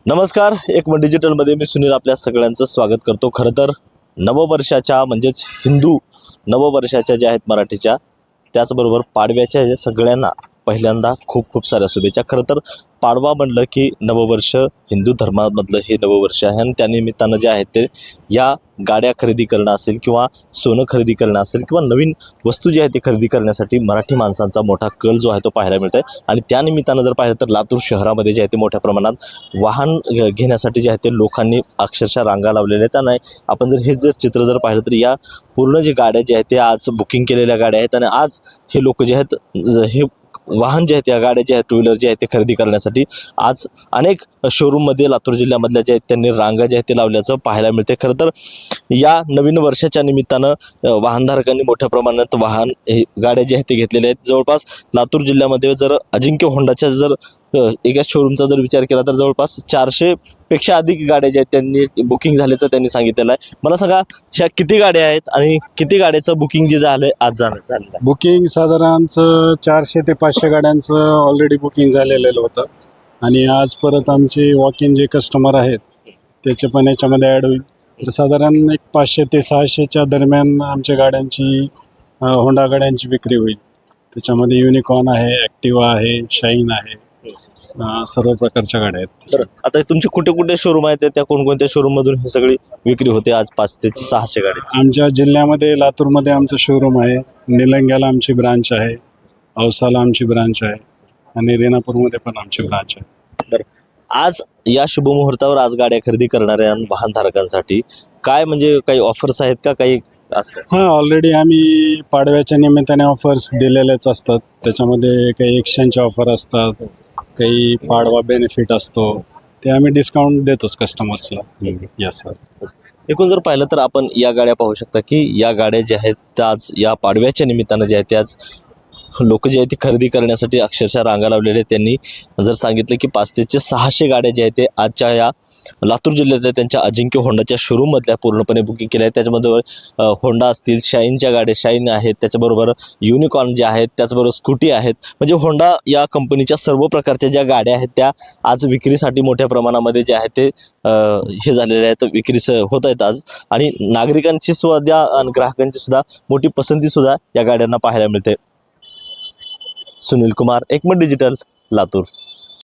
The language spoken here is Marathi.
नमस्कार, एकमत डिजिटलमध्ये मी सुनील आपल्या सगळ्यांचं स्वागत करतो। खरं तर नववर्षाच्या म्हणजेच हिंदू नववर्षाच्या ज्या आहेत मराठीच्या, त्याचबरोबर पाडव्याच्या या सगळ्यांना पहिल्यांदा खूप खूप साऱ्या शुभेच्छा। खरं तर पाडवा म्हणलं की नववर्ष हिंदू धर्मामधलं हे नववर्ष आहे आणि त्यानिमित्तानं जे आहे ते या गाड्या खरेदी करणं असेल किंवा सोनं खरेदी करणं असेल किंवा नवीन वस्तू जी आहे ती खरेदी करण्यासाठी मराठी माणसांचा मोठा कल जो आहे तो पाहायला मिळत आहे। आणि त्यानिमित्तानं जर पाहिलं तर लातूर शहरामध्ये जे आहे ते मोठ्या प्रमाणात वाहन घेण्यासाठी जे आहे ते लोकांनी अक्षरशः रांगा लावलेल्या आहेत। आणि आपण जर हे चित्र जर पाहिलं तर या पूर्ण जे गाड्या जे आहेत ते आज बुकिंग केलेल्या गाड्या आहेत आणि आज हे लोक जे आहेत हे वाहन जे आहेत या गाड्या जे आहेत टू व्हीलर जे आहेत ते खरेदी करण्यासाठी आज अनेक शोरूममध्ये लातूर जिल्ह्यामधल्या जे आहेत त्यांनी रांगा जे आहेत ते लावल्याचं पाहायला मिळते। खरं तर या नवीन वर्षाच्या निमित्तानं वाहनधारकांनी मोठ्या प्रमाणात वाहन हे गाड्या जे आहेत ते घेतलेल्या आहेत। जवळपास लातूर जिल्ह्यामध्ये जर अजिंक्य होंडाच्या जर एका शोरूमचा जर विचार केला तर जवळपास 400 पेक्षा अधिक गाड्या ज्या आहेत त्यांनी बुकिंग झाल्याचं त्यांनी सांगितलेलं आहे। मला सांगा, ह्या किती गाड्या आहेत आणि किती गाड्याचं बुकिंग जे झालंय आज झालेलं आहे? बुकिंग साधारण आमचं 400 ते 500 गाड्यांचं ऑलरेडी बुकिंग झालेलं होतं आणि आज परत आमचे वॉक इन जे कस्टमर आहेत त्याचे पण याच्यामध्ये ॲड होईल। तर साधारण एक 500 ते 600च्या दरम्यान आमच्या गाड्यांची होंडा गाड्यांची विक्री होईल। त्याच्यामध्ये युनिकॉर्न आहे, ॲक्टिवा आहे, शाईन आहे, सर्व प्रकारच्या गाड्या आहेत। तर आता तुमचे कुठे कुठे शोरूम आहेत, त्या कोणकोणत्या शोरूम मधून ही सगळी विक्री होते आज 500 ते 600 गाड्या? आमच्या जिल्ह्यामध्ये लातूरमध्ये आमचं शोरूम आहे, निलंग्याला आमची ब्रांच आहे, औसाला आमची ब्रांच आहे आणि रेणापूरमध्ये पण आमची ब्रांच आहे। तर आज या शुभमुहूर्तावर आज गाड्या खरेदी करणाऱ्या वाहनधारकांसाठी काय म्हणजे काही ऑफर्स आहेत का काही? हां, ऑलरेडी आम्ही पाडव्याच्या निमित्ताने ऑफर्स दिलेलेच असतात। त्याच्यामध्ये काही एक्सचेंजचे ऑफर असतात, काही पाडवा बेनिफिट असतो, ते आम्ही डिस्काउंट देतोच कस्टमर्सला। Yes sir. एकूण जर पाहिलं तर आपण या गाड्या पाहू शकता की या गाड्या ज्या आहेत त्या आज या पाडव्याच्या निमित्तानं जे आहेत ते आज लोक जे आहेत ते खरेदी करण्यासाठी अक्षरशः रांगा लावलेले। त्यांनी जर सांगितलं की 500 ते 600 गाड्या ज्या आहेत ते आजच्या या लातूर जिल्ह्यातल्या त्यांच्या अजिंक्य होंडाच्या शोरूममधल्या पूर्णपणे बुकिंग केल्या आहेत। त्याच्यामध्ये होंडा असतील, शाईनच्या गाड्या शाईन आहेत, त्याच्याबरोबर युनिकॉर्न जे आहेत, त्याचबरोबर स्कूटी आहेत। म्हणजे होंडा या कंपनीच्या सर्व प्रकारच्या ज्या गाड्या आहेत त्या आज विक्रीसाठी मोठ्या प्रमाणामध्ये जे आहेत ते हे झालेले आहेत, विक्रीस होत आहेत आज। आणि नागरिकांची सुद्धा आणि ग्राहकांची सुद्धा मोठी पसंती सुद्धा या गाड्यांना पाहायला मिळते। सुनील कुमार, एकमत डिजिटल, लातूर।